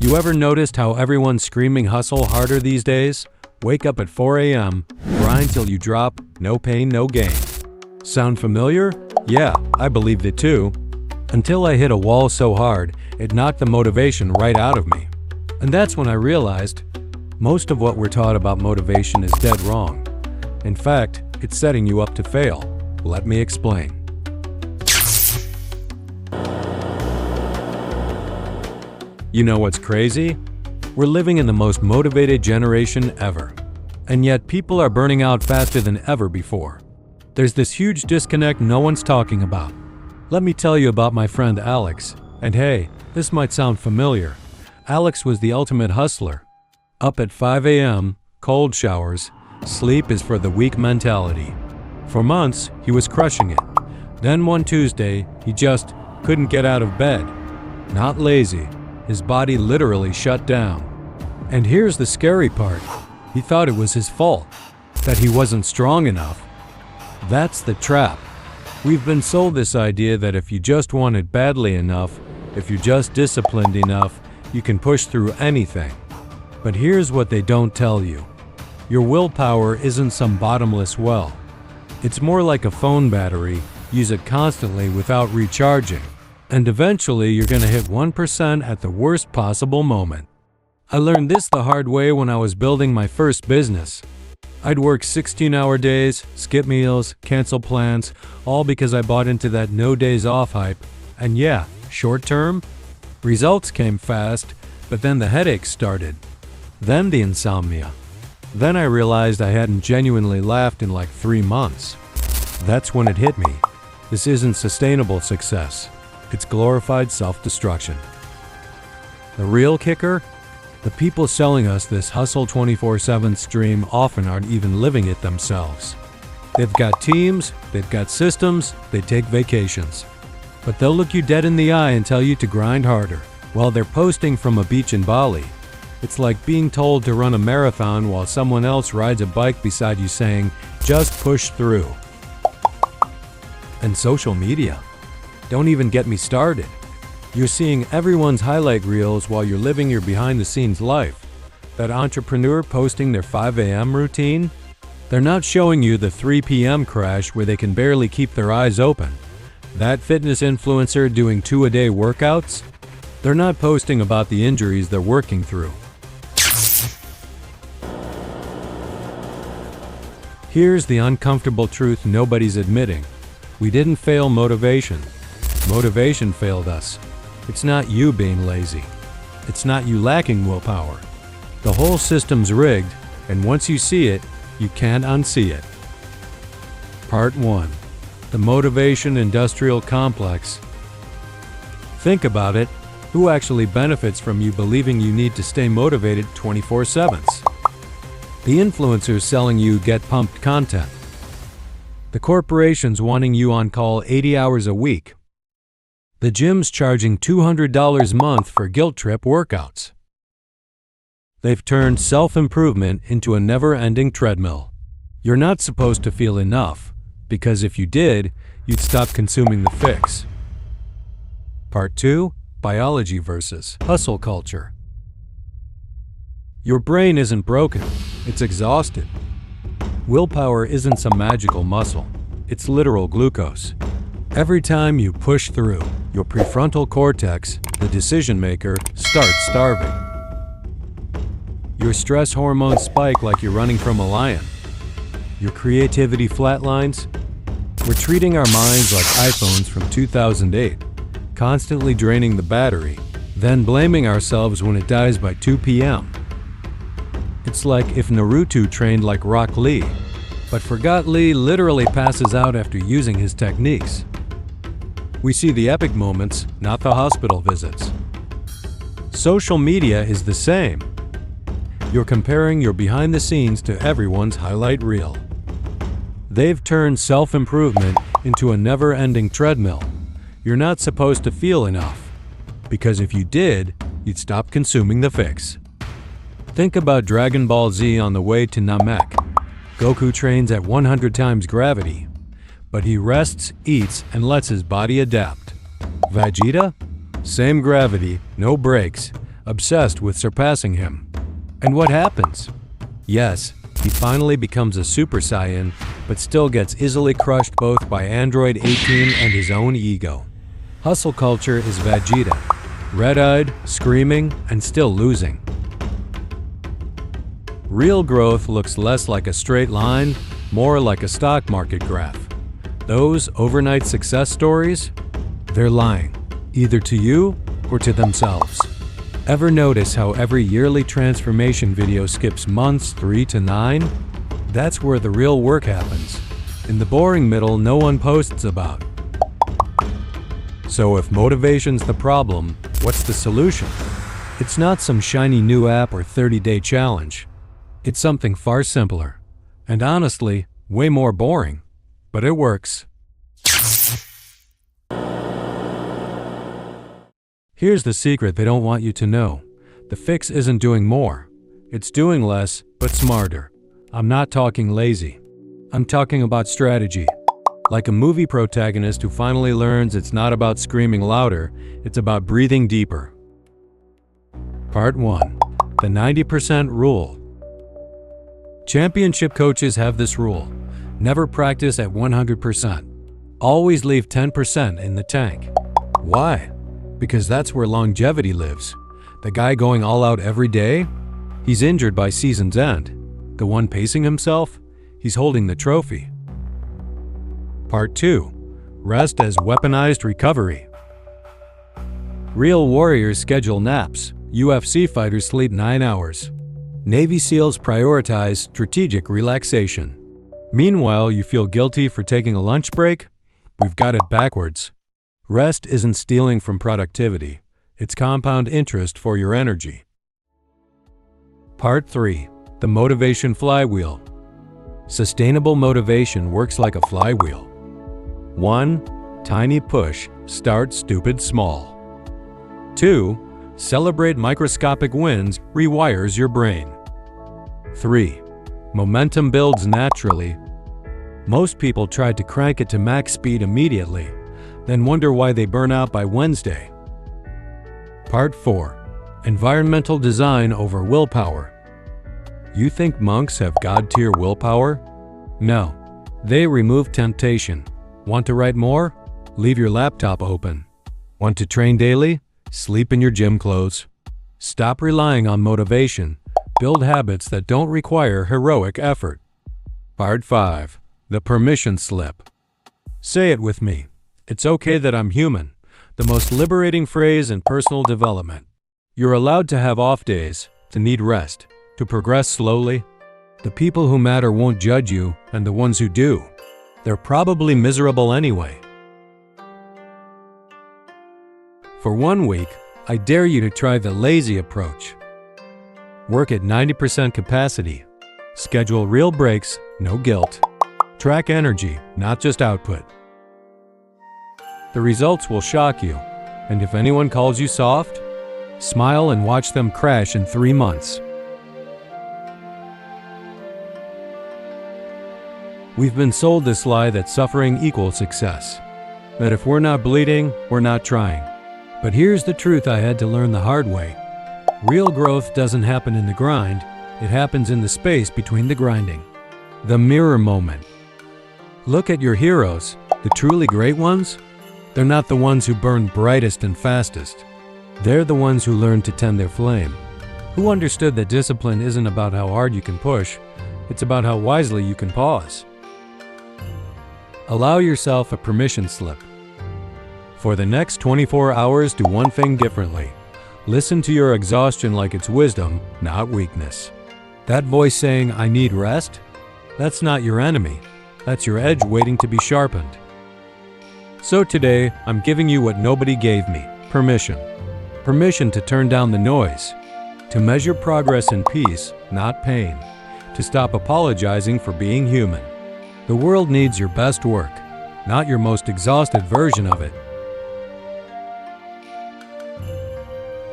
You ever noticed how everyone's screaming hustle harder these days? Wake up at 4 a.m., grind till you drop, no pain, no gain. Sound familiar? Yeah, I believed it too. Until I hit a wall so hard, it knocked the motivation right out of me. And that's when I realized, most of what we're taught about motivation is dead wrong. In fact, it's setting you up to fail. Let me explain. You know what's crazy? We're living in the most motivated generation ever. And yet people are burning out faster than ever before. There's this huge disconnect no one's talking about. Let me tell you about my friend Alex. And hey, this might sound familiar. Alex was the ultimate hustler. Up at 5 a.m., cold showers, sleep is for the weak mentality. For months, he was crushing it. Then one Tuesday, he just couldn't get out of bed. Not lazy. His body literally shut down. And here's the scary part. He thought it was his fault, that he wasn't strong enough. That's the trap. We've been sold this idea that if you just want it badly enough, if you're just disciplined enough, you can push through anything. But here's what they don't tell you. Your willpower isn't some bottomless well. It's more like a phone battery. Use it constantly without recharging. And eventually you're going to hit 1% at the worst possible moment. I learned this the hard way when I was building my first business. I'd work 16-hour days, skip meals, cancel plans, all because I bought into that no days off hype. And yeah, short term, results came fast, but then the headaches started. Then the insomnia. Then I realized I hadn't genuinely laughed in like 3 months. That's when it hit me. This isn't sustainable success. It's glorified self-destruction. The real kicker? The people selling us this hustle 24/7 stream often aren't even living it themselves. They've got teams, they've got systems, they take vacations. But they'll look you dead in the eye and tell you to grind harder while they're posting from a beach in Bali. It's like being told to run a marathon while someone else rides a bike beside you saying, just push through. And social media. Don't even get me started. You're seeing everyone's highlight reels while you're living your behind-the-scenes life. That entrepreneur posting their 5 a.m. routine? They're not showing you the 3 p.m. crash where they can barely keep their eyes open. That fitness influencer doing 2-a-day workouts? They're not posting about the injuries they're working through. Here's the uncomfortable truth nobody's admitting. We didn't fail motivation. Motivation failed us. It's not you being lazy. It's not you lacking willpower. The whole system's rigged, and once you see it, you can't unsee it. Part 1. The motivation industrial complex. Think about it. Who actually benefits from you believing you need to stay motivated 24/7? The influencers selling you get pumped content. The corporations wanting you on call 80 hours a week. The gyms charging $200 a month for guilt trip workouts. They've turned self-improvement into a never-ending treadmill. You're not supposed to feel enough, because if you did, you'd stop consuming the fix. Part 2. Biology versus hustle culture. Your brain isn't broken, it's exhausted. Willpower isn't some magical muscle, it's literal glucose. Every time you push through, your prefrontal cortex, the decision maker, starts starving. Your stress hormones spike like you're running from a lion. Your creativity flatlines. We're treating our minds like iPhones from 2008, constantly draining the battery, then blaming ourselves when it dies by 2 p.m. It's like if Naruto trained like Rock Lee, but forgot Lee literally passes out after using his techniques. We see the epic moments, not the hospital visits. Social media is the same. You're comparing your behind the scenes to everyone's highlight reel. They've turned self-improvement into a never-ending treadmill. You're not supposed to feel enough, because if you did, you'd stop consuming the fix. Think about Dragon Ball Z on the way to Namek. Goku trains at 100 times gravity, but he rests, eats, and lets his body adapt. Vegeta? Same gravity, no breaks, obsessed with surpassing him. And what happens? Yes, he finally becomes a Super Saiyan, but still gets easily crushed both by Android 18 and his own ego. Hustle culture is Vegeta, red-eyed, screaming, and still losing. Real growth looks less like a straight line, more like a stock market graph. Those overnight success stories? They're lying, either to you or to themselves. Ever notice how every yearly transformation video skips months 3 to 9? That's where the real work happens. In the boring middle no one posts about. So if motivation's the problem, what's the solution? It's not some shiny new app or 30-day challenge. It's something far simpler. And honestly, way more boring. But it works. Here's the secret they don't want you to know. The fix isn't doing more. It's doing less, but smarter. I'm not talking lazy. I'm talking about strategy. Like a movie protagonist who finally learns it's not about screaming louder, it's about breathing deeper. Part 1. The 90% Rule. Championship coaches have this rule. Never practice at 100%. Always leave 10% in the tank. Why? Because that's where longevity lives. The guy going all out every day? He's injured by season's end. The one pacing himself? He's holding the trophy. Part 2. Rest as weaponized recovery. Real warriors schedule naps. UFC fighters sleep 9 hours. Navy SEALs prioritize strategic relaxation. Meanwhile, you feel guilty for taking a lunch break? We've got it backwards. Rest isn't stealing from productivity. It's compound interest for your energy. Part 3. The motivation flywheel. Sustainable motivation works like a flywheel. 1. Tiny push. Start stupid small. 2. Celebrate microscopic wins. Rewires your brain. 3. Momentum builds naturally. Most people try to crank it to max speed immediately, then wonder why they burn out by Wednesday. Part 4. Environmental design over willpower. You think monks have God-tier willpower? No. They remove temptation. Want to write more? Leave your laptop open. Want to train daily? Sleep in your gym clothes. Stop relying on motivation. Build habits that don't require heroic effort. Part 5. The permission slip. Say it with me. It's okay that I'm human. The most liberating phrase in personal development. You're allowed to have off days, to need rest, to progress slowly. The people who matter won't judge you, and the ones who do, they're probably miserable anyway. For 1 week, I dare you to try the lazy approach. Work at 90% capacity. Schedule real breaks, no guilt. Track energy, not just output. The results will shock you, and if anyone calls you soft, smile and watch them crash in 3 months. We've been sold this lie that suffering equals success, that if we're not bleeding, we're not trying. But here's the truth I had to learn the hard way. Real growth doesn't happen in the grind, it happens in the space between the grinding. The mirror moment. Look at your heroes, the truly great ones. They're not the ones who burn brightest and fastest. They're the ones who learn to tend their flame, who understood that discipline isn't about how hard you can push, it's about how wisely you can pause. Allow yourself a permission slip. For the next 24 hours, do one thing differently. Listen to your exhaustion like it's wisdom, not weakness. That voice saying, "I need rest," that's not your enemy. That's your edge waiting to be sharpened. So today, I'm giving you what nobody gave me, permission. Permission to turn down the noise, to measure progress in peace, not pain, to stop apologizing for being human. The world needs your best work, not your most exhausted version of it.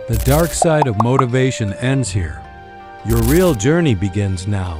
The dark side of motivation ends here. Your real journey begins now.